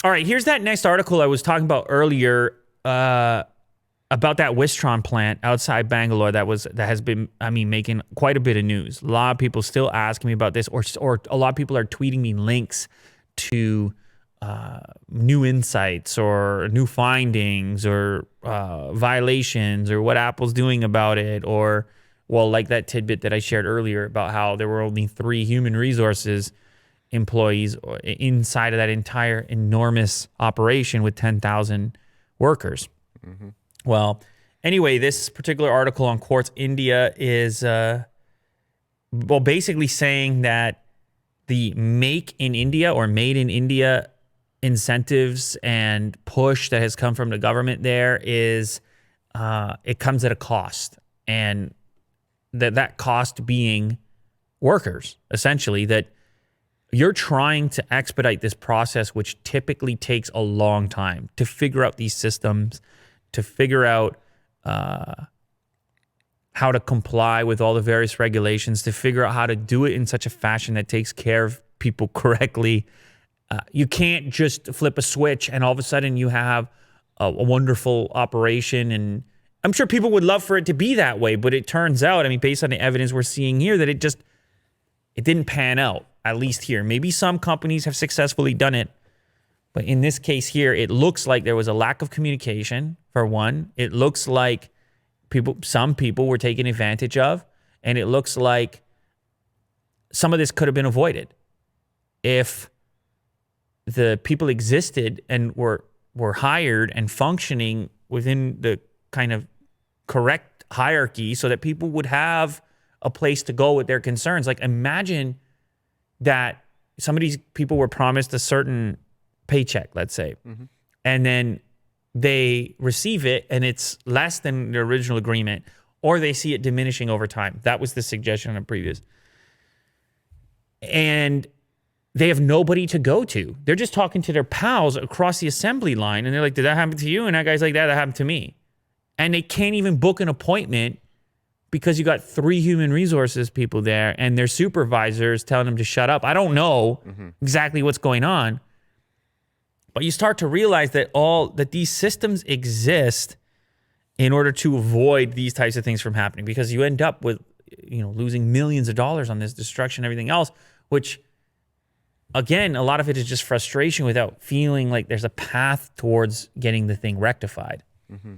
All right, here's that next article I was talking about earlier about that Wistron plant outside Bangalore that has been, making quite a bit of news. A lot of people still asking me about this, or a lot of people are tweeting me links to new insights or new findings or violations or what Apple's doing about it, or, well, like that tidbit that I shared earlier about how there were only 3 human resources employees inside of that entire enormous operation with 10,000 workers. Mm-hmm. Well, anyway, this particular article on Quartz India is, basically saying that the Make in India or Made in India incentives and push that has come from the government there is, it comes at a cost. And that cost being workers, essentially, that you're trying to expedite this process, which typically takes a long time to figure out these systems, to figure out how to comply with all the various regulations, to figure out how to do it in such a fashion that takes care of people correctly. You can't just flip a switch and all of a sudden you have a wonderful operation. And I'm sure people would love for it to be that way, but it turns out, based on the evidence we're seeing here, that it didn't pan out, at least here. Maybe some companies have successfully done it, but in this case here, it looks like there was a lack of communication, for one. It looks like some people were taken advantage of, and it looks like some of this could have been avoided if the people existed and were hired and functioning within the kind of correct hierarchy so that people would have a place to go with their concerns. Like, imagine that some of these people were promised a certain paycheck, let's say, mm-hmm. and then they receive it and it's less than the original agreement, or they see it diminishing over time. That was the suggestion on the previous. And they have nobody to go to. They're just talking to their pals across the assembly line, and they're like, did that happen to you? And that guy's like, that happened to me. And they can't even book an appointment because you got 3 human resources people there and their supervisors telling them to shut up. I don't know mm-hmm. exactly what's going on, but you start to realize that these systems exist in order to avoid these types of things from happening, because you end up with, losing millions of dollars on this destruction and everything else, which, again, a lot of it is just frustration without feeling like there's a path towards getting the thing rectified. Mm-hmm.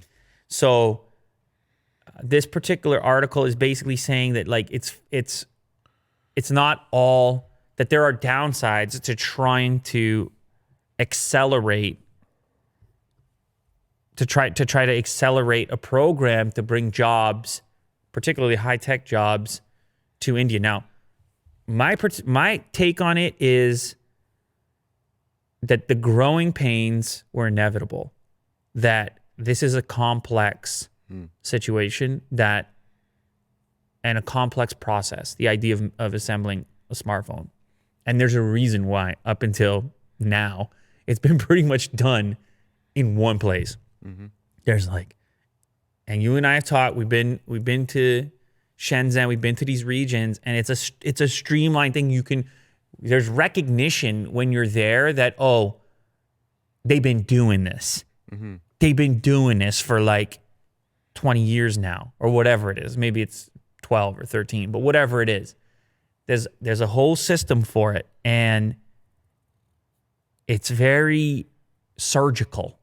So this particular article is basically saying that, like, it's not all that there are downsides to trying to accelerate to accelerate a program to bring jobs, particularly high-tech jobs, to India. Now, my take on it is that the growing pains were inevitable, that this is a complex situation and a complex process, the idea of assembling a smartphone. And there's a reason why up until now it's been pretty much done in one place. Mm-hmm. There's and you and I have talked, we've been to Shenzhen, we've been to these regions, and it's a streamlined thing. There's recognition when you're there that, oh, they've been doing this. Mm-hmm. They've been doing this for 20 years now, or whatever it is. Maybe it's 12 or 13, but whatever it is, there's a whole system for it, and it's very surgical,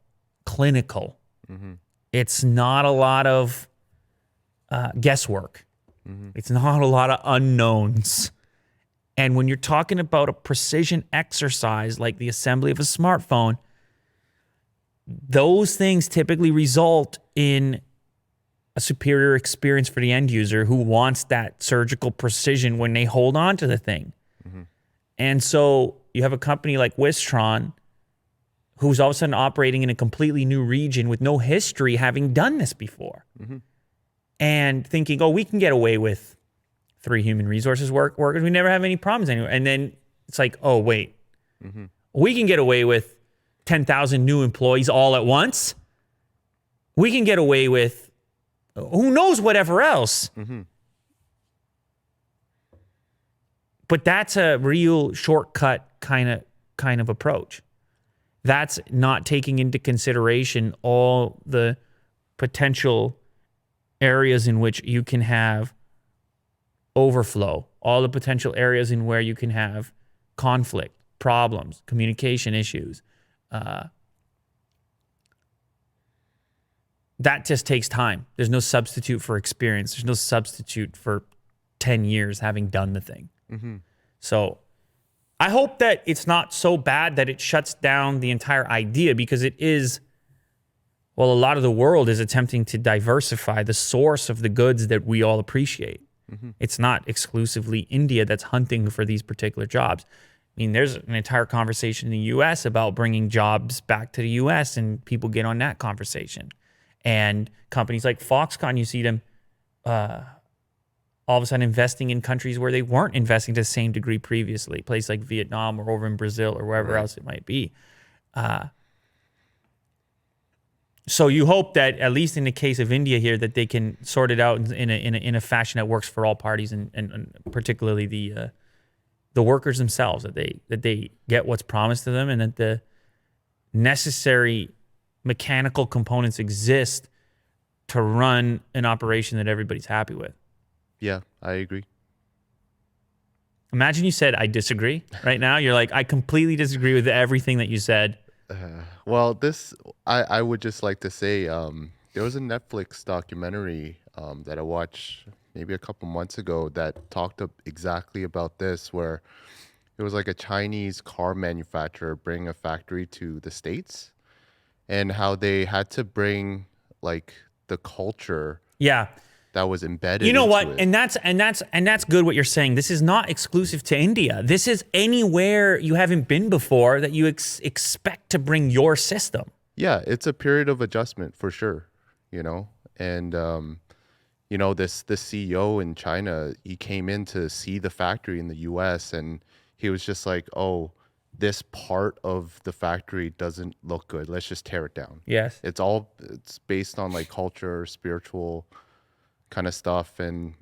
clinical. Mm-hmm. It's not a lot of guesswork. Mm-hmm. It's not a lot of unknowns. And when you're talking about a precision exercise like the assembly of a smartphone, those things typically result in a superior experience for the end user who wants that surgical precision when they hold on to the thing. Mm-hmm. And so you have a company like Wistron who's all of a sudden operating in a completely new region with no history having done this before. Mm-hmm. And thinking, oh, we can get away with 3 human resources workers. We never have any problems anywhere. And then it's like, oh, wait. Mm-hmm. We can get away with 10,000 new employees all at once. We can get away with who knows whatever else. Mm-hmm. But that's a real shortcut kind of approach. that's not taking into consideration all the potential areas in which you can have overflow, all the potential areas in where you can have conflict, problems, communication issues. That just takes time. There's no substitute for experience. There's no substitute for 10 years having done the thing. Mm-hmm. So I hope that it's not so bad that it shuts down the entire idea, because it is, well, a lot of the world is attempting to diversify the source of the goods that we all appreciate. Mm-hmm. It's not exclusively India that's hunting for these particular jobs. I mean, there's an entire conversation in the U.S. about bringing jobs back to the U.S., and people get on that conversation. And companies like Foxconn, you see them all of a sudden investing in countries where they weren't investing to the same degree previously, places like Vietnam or over in Brazil or wherever else it might be. So you hope that, at least in the case of India here, that they can sort it out in a fashion that works for all parties, and particularly the workers themselves, that they get what's promised to them, and that the necessary mechanical components exist to run an operation that everybody's happy with. Yeah, I agree. Imagine you said, I disagree right now. You're like, I completely disagree with everything that you said. Well, I would just like to say, there was a Netflix documentary that I watched maybe a couple months ago that talked exactly about this, where it was like a Chinese car manufacturer bringing a factory to the States, and how they had to bring like the culture that was embedded. You know what? it. And that's good what you're saying. This is not exclusive to India. This is anywhere you haven't been before that you expect to bring your system. Yeah, it's a period of adjustment for sure, And this CEO in China, he came in to see the factory in the US, and he was just like, "Oh, this part of the factory doesn't look good. Let's just tear it down." Yes. It's based on like culture, spiritual kind of stuff, and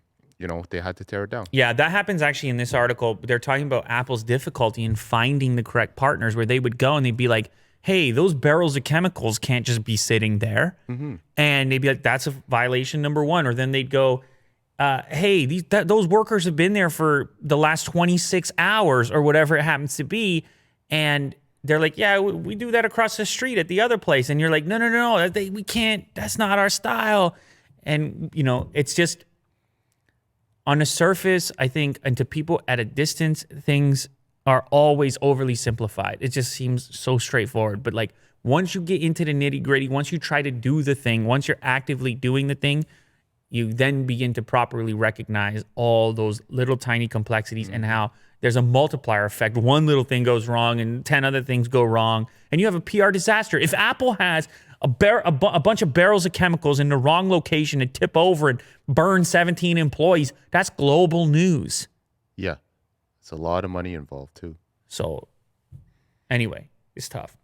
they had to tear it down. Yeah, that happens actually in this article. They're talking about Apple's difficulty in finding the correct partners, where they would go and they'd be like, hey, those barrels of chemicals can't just be sitting there. Mm-hmm. And they'd be like, that's a violation number one. Or then they'd go, hey, those workers have been there for the last 26 hours or whatever it happens to be. And they're like, yeah, we do that across the street at the other place. And you're like, no, we can't. That's not our style. And, it's just, on the surface, I think, and to people at a distance, things are always overly simplified. It just seems so straightforward. But like, once you get into the nitty gritty, once you try to do the thing, once you're actively doing the thing, you then begin to properly recognize all those little tiny complexities and how there's a multiplier effect. One little thing goes wrong and 10 other things go wrong, and you have a PR disaster. If Apple has a bunch of barrels of chemicals in the wrong location and tip over and burn 17 employees, that's global news. Yeah. It's a lot of money involved too. So anyway, it's tough.